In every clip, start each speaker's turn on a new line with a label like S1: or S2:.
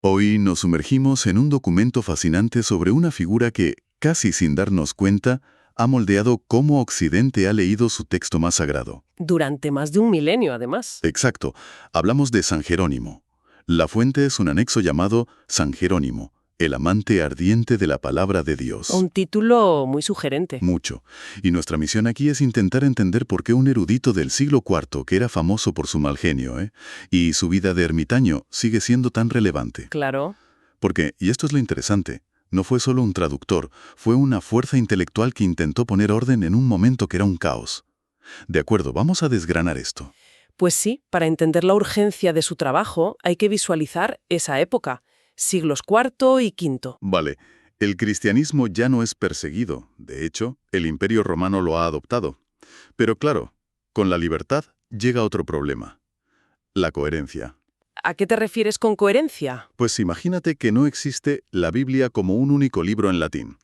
S1: Hoy nos sumergimos en un documento fascinante sobre una figura que, casi sin darnos cuenta, ha moldeado cómo Occidente ha leído su texto más sagrado.
S2: Durante más de un milenio, además.
S1: Exacto, hablamos de San Jerónimo. La fuente es un anexo llamado San Jerónimo, el amante ardiente de la palabra de Dios.
S2: Un título muy sugerente.
S1: Mucho. Y nuestra misión aquí es intentar entender por qué un erudito del siglo IV, que era famoso por su mal genio, y su vida de ermitaño, sigue siendo tan relevante.
S2: Claro.
S1: Porque, y esto es lo interesante, no fue solo un traductor, fue una fuerza intelectual que intentó poner orden en un momento que era un caos. De acuerdo, vamos a desgranar esto.
S2: Pues sí, para entender la urgencia de su trabajo hay que visualizar esa época, siglos IV y V.
S1: Vale, el cristianismo ya no es perseguido, de hecho, el Imperio Romano lo ha adoptado. Pero claro, con la libertad llega otro problema, la coherencia.
S2: ¿A qué te refieres con coherencia?
S1: Pues imagínate que no existe la Biblia como un único libro en latín.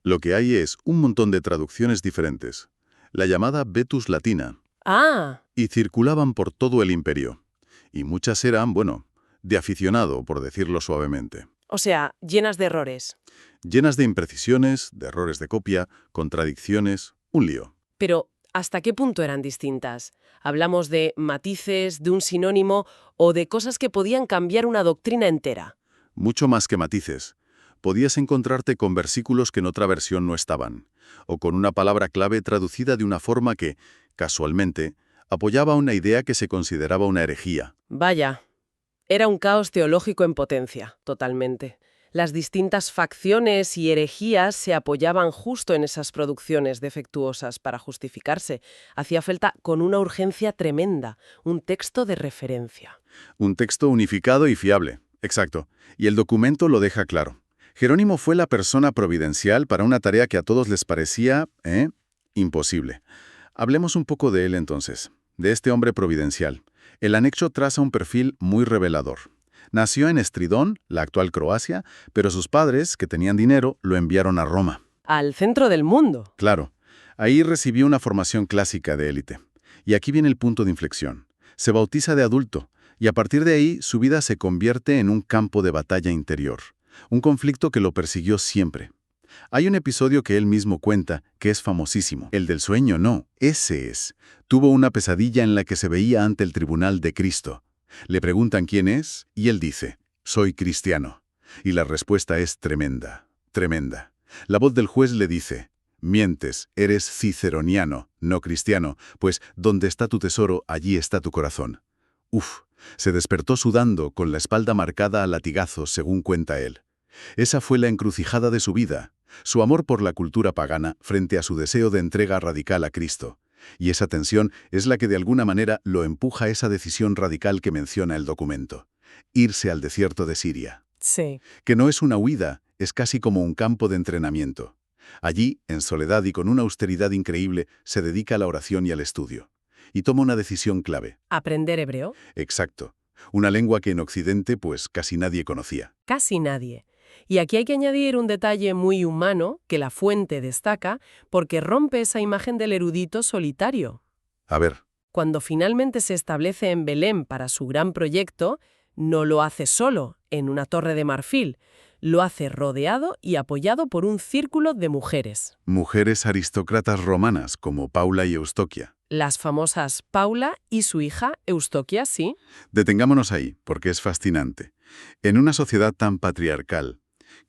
S1: Lo que hay es un montón de traducciones diferentes, la llamada Vetus Latina,
S2: Ah,
S1: y circulaban por todo el imperio. Y muchas eran, bueno, de aficionado, por decirlo suavemente.
S2: o sea, llenas de errores.
S1: Llenas de imprecisiones, de errores de copia, contradicciones, un lío.
S2: Pero, ¿hasta qué punto eran distintas? ¿Hablamos de matices, de un sinónimo o de cosas que podían cambiar una doctrina entera?
S1: Mucho más que matices. Podías encontrarte con versículos que en otra versión no estaban, o con una palabra clave traducida de una forma que, casualmente, apoyaba una idea que se consideraba una herejía.
S2: Vaya, era un caos teológico en potencia, totalmente. Las distintas facciones y herejías se apoyaban justo en esas producciones defectuosas para justificarse. Hacía falta con una urgencia tremenda, un texto de referencia.
S1: Un texto unificado y fiable, exacto, y el documento lo deja claro. Jerónimo fue la persona providencial para una tarea que a todos les parecía, imposible. Hablemos un poco de él entonces, de este hombre providencial. El anexo traza un perfil muy revelador. Nació en Estridón, la actual Croacia, pero sus padres, que tenían dinero, lo enviaron a Roma.
S2: Al centro del mundo.
S1: Claro, ahí recibió una formación clásica de élite. Y aquí viene el punto de inflexión. Se bautiza de adulto, y a partir de ahí su vida se convierte en un campo de batalla interior. Un conflicto que lo persiguió siempre. Hay un episodio que él mismo cuenta, que es famosísimo. El del sueño, no, ese es. Tuvo una pesadilla en la que se veía ante el tribunal de Cristo. Le preguntan quién es, y él dice, soy cristiano. Y la respuesta es tremenda, tremenda. La voz del juez le dice, mientes, eres ciceroniano, no cristiano, pues donde está tu tesoro, allí está tu corazón. Uf, se despertó sudando, con la espalda marcada a latigazos, según cuenta él. Esa fue la encrucijada de su vida, su amor por la cultura pagana frente a su deseo de entrega radical a Cristo. Y esa tensión es la que de alguna manera lo empuja a esa decisión radical que menciona el documento. Irse al desierto de Siria.
S2: Sí.
S1: Que no es una huida, es casi como un campo de entrenamiento. Allí, en soledad y con una austeridad increíble, se dedica a la oración y al estudio. Y toma una decisión clave.
S2: ¿Aprender hebreo?
S1: Exacto. Una lengua que en Occidente, pues, casi nadie conocía.
S2: Casi nadie. Y aquí hay que añadir un detalle muy humano que la fuente destaca porque rompe esa imagen del erudito solitario.
S1: A ver,
S2: Cuando finalmente se establece en Belén para su gran proyecto, no lo hace solo, en una torre de marfil, lo hace rodeado y apoyado por un círculo de mujeres.
S1: mujeres aristócratas romanas como Paula y Eustoquia.
S2: Las famosas Paula y su hija Eustoquia, sí.
S1: Detengámonos ahí, porque es fascinante. En una sociedad tan patriarcal,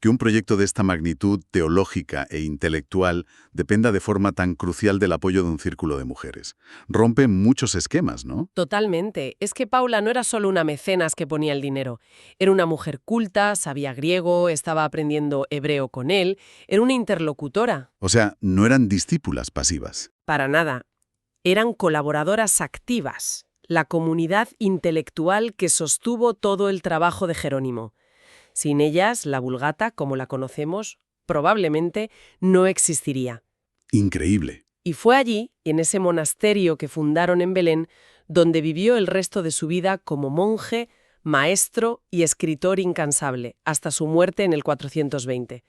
S1: que un proyecto de esta magnitud teológica e intelectual dependa de forma tan crucial del apoyo de un círculo de mujeres. Rompe muchos esquemas, ¿no?
S2: Totalmente. Es que Paula no era solo una mecenas que ponía el dinero. Era una mujer culta, sabía griego, estaba aprendiendo hebreo con él, era una interlocutora.
S1: O sea, no eran discípulas pasivas.
S2: Para nada. Eran colaboradoras activas, la comunidad intelectual que sostuvo todo el trabajo de Jerónimo. Sin ellas, la Vulgata, como la conocemos, probablemente no existiría.
S1: Increíble.
S2: Y fue allí, en ese monasterio que fundaron en Belén, donde vivió el resto de su vida como monje, maestro y escritor incansable, hasta su muerte en el 420.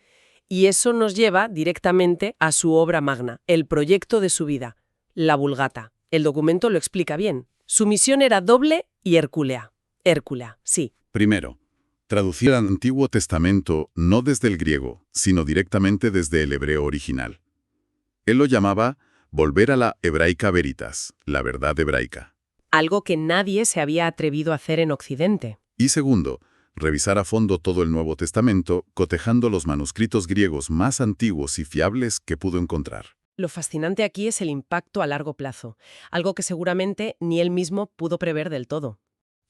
S2: Y eso nos lleva directamente a su obra magna, el proyecto de su vida, la Vulgata. El documento lo explica bien. Su misión era doble y hercúlea. Hércula, sí.
S1: Primero, Traducir al Antiguo Testamento no desde el griego, sino directamente desde el hebreo original. Él lo llamaba volver a la hebraica veritas, la verdad hebraica.
S2: Algo que nadie se había atrevido a hacer en Occidente.
S1: Y segundo, revisar a fondo todo el Nuevo Testamento, cotejando los manuscritos griegos más antiguos y fiables que pudo encontrar.
S2: Lo fascinante aquí es el impacto a largo plazo, algo que seguramente ni él mismo pudo prever del todo.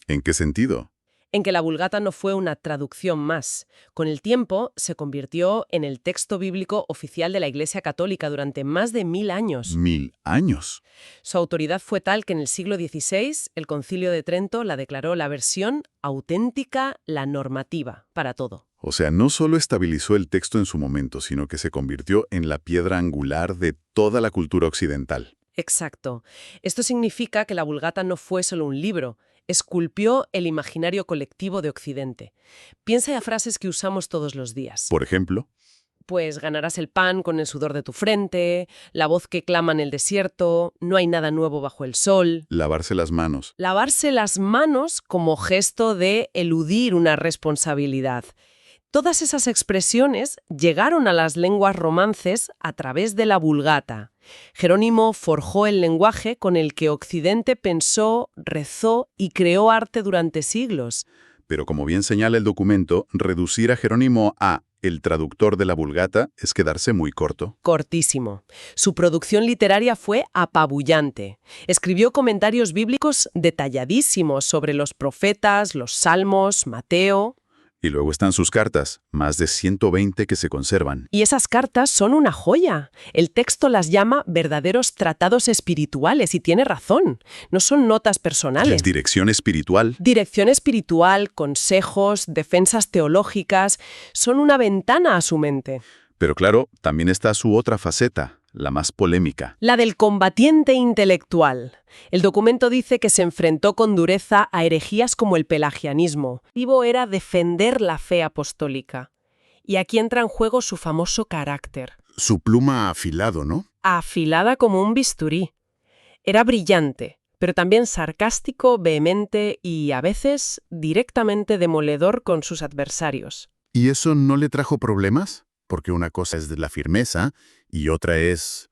S1: ¿En qué sentido?
S2: En que la Vulgata no fue una traducción más. Con el tiempo se convirtió en el texto bíblico oficial de la Iglesia Católica durante más de 1000 años.
S1: 1000 años.
S2: Su autoridad fue tal que en el siglo XVI el Concilio de Trento la declaró la versión auténtica, la normativa, para todo.
S1: O sea, no solo estabilizó el texto en su momento, sino que se convirtió en la piedra angular de toda la cultura occidental.
S2: Exacto. Esto significa que la Vulgata no fue solo un libro, esculpió el imaginario colectivo de Occidente. Piensa en frases que usamos todos los días.
S1: Por ejemplo,
S2: Pues ganarás el pan con el sudor de tu frente, la voz que clama en el desierto, no hay nada nuevo bajo el sol.
S1: lavarse las manos.
S2: Lavarse las manos como gesto de eludir una responsabilidad. Todas esas expresiones llegaron a las lenguas romances a través de la Vulgata. Jerónimo forjó el lenguaje con el que Occidente pensó, rezó y creó arte durante siglos.
S1: Pero como bien señala el documento, reducir a Jerónimo a el traductor de la Vulgata es quedarse muy corto.
S2: Cortísimo. Su producción literaria fue apabullante. Escribió comentarios bíblicos detalladísimos sobre los profetas, los salmos, Mateo.
S1: Y luego están sus cartas, más de 120 que se conservan.
S2: Y esas cartas son una joya. El texto las llama verdaderos tratados espirituales y tiene razón. No son notas personales.
S1: Es dirección espiritual.
S2: Dirección espiritual, consejos, defensas teológicas, son una ventana a su mente.
S1: Pero claro, también está su otra faceta, la más polémica.
S2: La del combatiente intelectual. El documento dice que se enfrentó con dureza a herejías como el pelagianismo. El objetivo era defender la fe apostólica. Y aquí entra en juego su famoso carácter.
S1: Su pluma afilado, ¿no?
S2: Afilada como un bisturí. Era brillante, pero también sarcástico, vehemente y, a veces, directamente demoledor con sus adversarios.
S1: ¿Y eso no le trajo problemas? Porque una cosa es de la firmeza y otra es,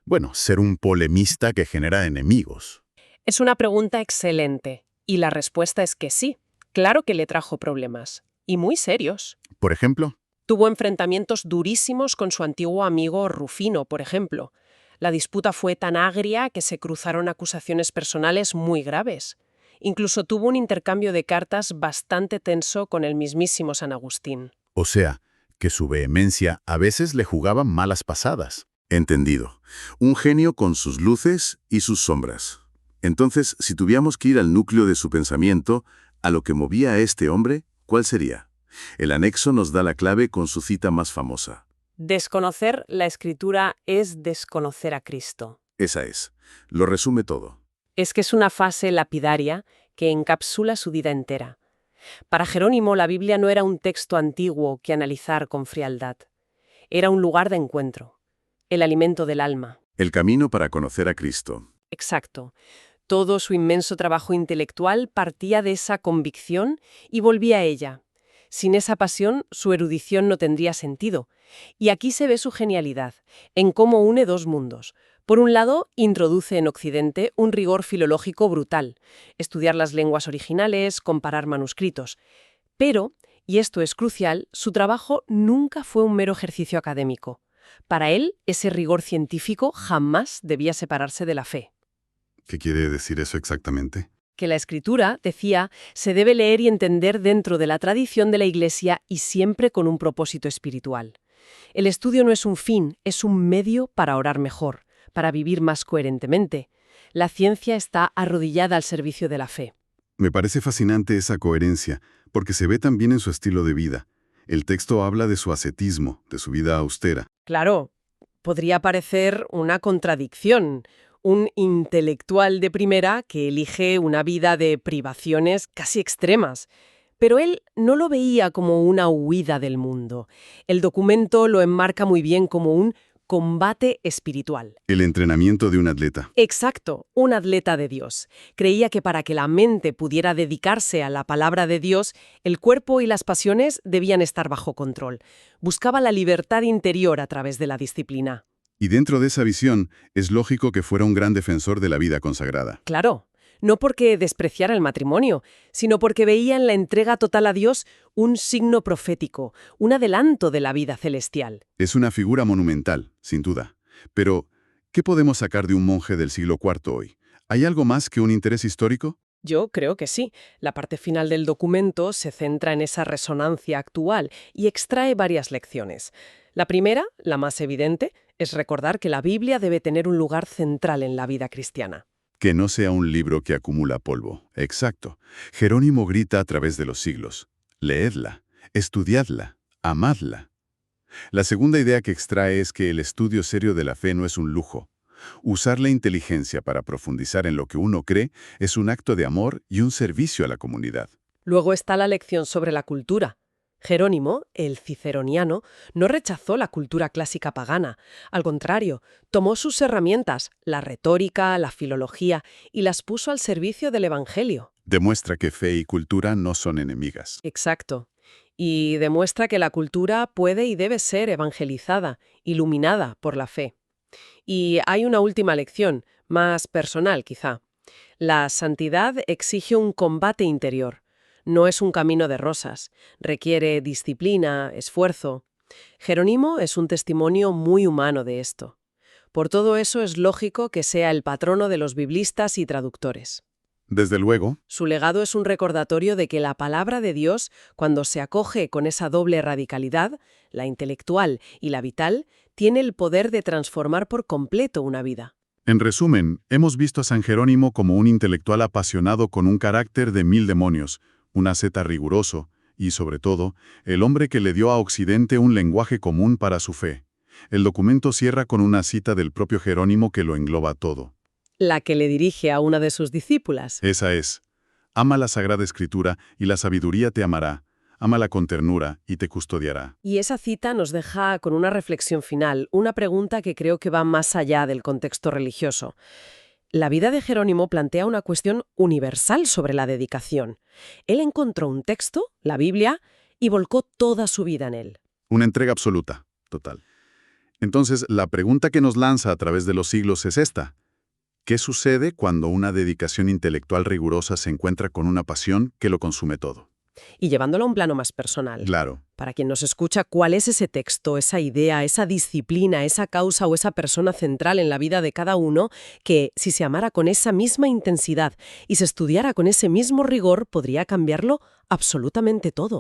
S1: bueno, ser un polemista que genera enemigos.
S2: Es una pregunta excelente, y la respuesta es que sí. Claro que le trajo problemas, y muy serios.
S1: Por ejemplo,
S2: Tuvo enfrentamientos durísimos con su antiguo amigo Rufino, por ejemplo. La disputa fue tan agria que se cruzaron acusaciones personales muy graves. Incluso tuvo un intercambio de cartas bastante tenso con el mismísimo San Agustín.
S1: o sea, que su vehemencia a veces le jugaba malas pasadas. Entendido. Un genio con sus luces y sus sombras. Entonces, si tuviéramos que ir al núcleo de su pensamiento, a lo que movía a este hombre, ¿cuál sería? El anexo nos da la clave con su cita más famosa.
S2: Desconocer la Escritura es desconocer a Cristo.
S1: Esa es. Lo resume todo.
S2: Es que es una fase lapidaria que encapsula su vida entera. Para Jerónimo, la Biblia no era un texto antiguo que analizar con frialdad. Era un lugar de encuentro, el alimento del alma.
S1: El camino para conocer a Cristo.
S2: Exacto. Todo su inmenso trabajo intelectual partía de esa convicción y volvía a ella. Sin esa pasión, su erudición no tendría sentido. Y aquí se ve su genialidad, en cómo une dos mundos. Por un lado, introduce en Occidente un rigor filológico brutal, estudiar las lenguas originales, comparar manuscritos. Pero, y esto es crucial, su trabajo nunca fue un mero ejercicio académico. Para él, ese rigor científico jamás debía separarse de la fe.
S1: ¿Qué quiere decir eso exactamente?
S2: Que la Escritura, decía, se debe leer y entender dentro de la tradición de la Iglesia y siempre con un propósito espiritual. El estudio no es un fin, es un medio para orar mejor, para vivir más coherentemente. La ciencia está arrodillada al servicio de la fe.
S1: Me parece fascinante esa coherencia, porque se ve también en su estilo de vida. El texto habla de su ascetismo, de su vida austera.
S2: Claro, podría parecer una contradicción. Un intelectual de primera que elige una vida de privaciones casi extremas. Pero él no lo veía como una huida del mundo. El documento lo enmarca muy bien como un combate espiritual.
S1: El entrenamiento de un atleta.
S2: Exacto, un atleta de Dios. Creía que para que la mente pudiera dedicarse a la palabra de Dios, el cuerpo y las pasiones debían estar bajo control. Buscaba la libertad interior a través de la disciplina.
S1: Y dentro de esa visión, es lógico que fuera un gran defensor de la vida consagrada.
S2: Claro, no porque despreciara el matrimonio, sino porque veía en la entrega total a Dios un signo profético, un adelanto de la vida celestial.
S1: Es una figura monumental, sin duda. Pero, ¿qué podemos sacar de un monje del siglo IV hoy? ¿Hay algo más que un interés histórico?
S2: Yo creo que sí. La parte final del documento se centra en esa resonancia actual y extrae varias lecciones. La primera, la más evidente, es recordar que la Biblia debe tener un lugar central en la vida cristiana.
S1: Que no sea un libro que acumula polvo. Exacto. Jerónimo grita a través de los siglos. Leedla, estudiadla, amadla. La segunda idea que extrae es que el estudio serio de la fe no es un lujo. Usar la inteligencia para profundizar en lo que uno cree es un acto de amor y un servicio a la comunidad.
S2: Luego está la lección sobre la cultura. Jerónimo, el ciceroniano, no rechazó la cultura clásica pagana. Al contrario, tomó sus herramientas, la retórica, la filología, y las puso al servicio del Evangelio.
S1: Demuestra que fe y cultura no son enemigas.
S2: Exacto. Y demuestra que la cultura puede y debe ser evangelizada, iluminada por la fe. Y hay una última lección, más personal quizá. La santidad exige un combate interior. No es un camino de rosas. Requiere disciplina, esfuerzo. Jerónimo es un testimonio muy humano de esto. Por todo eso es lógico que sea el patrono de los biblistas y traductores.
S1: Desde luego,
S2: Su legado es un recordatorio de que la palabra de Dios, cuando se acoge con esa doble radicalidad, la intelectual y la vital, tiene el poder de transformar por completo una vida.
S1: en resumen, hemos visto a San Jerónimo como un intelectual apasionado con un carácter de 1000 demonios, un asceta riguroso y, sobre todo, el hombre que le dio a Occidente un lenguaje común para su fe. El documento cierra con una cita del propio Jerónimo que lo engloba todo.
S2: La que le dirige a una de sus discípulas.
S1: Esa es: ama la Sagrada Escritura y la sabiduría te amará, ámala con ternura y te custodiará.
S2: Y esa cita nos deja con una reflexión final, una pregunta que creo que va más allá del contexto religioso. La vida de Jerónimo plantea una cuestión universal sobre la dedicación. Él encontró un texto, la Biblia, y volcó toda su vida en él.
S1: Una entrega absoluta, total. Entonces, la pregunta que nos lanza a través de los siglos es esta: ¿qué sucede cuando una dedicación intelectual rigurosa se encuentra con una pasión que lo consume todo?
S2: Y llevándolo a un plano más personal.
S1: Claro.
S2: Para quien nos escucha, ¿cuál es ese texto, esa idea, esa disciplina, esa causa o esa persona central en la vida de cada uno que, si se amara con esa misma intensidad y se estudiara con ese mismo rigor, podría cambiarlo absolutamente todo?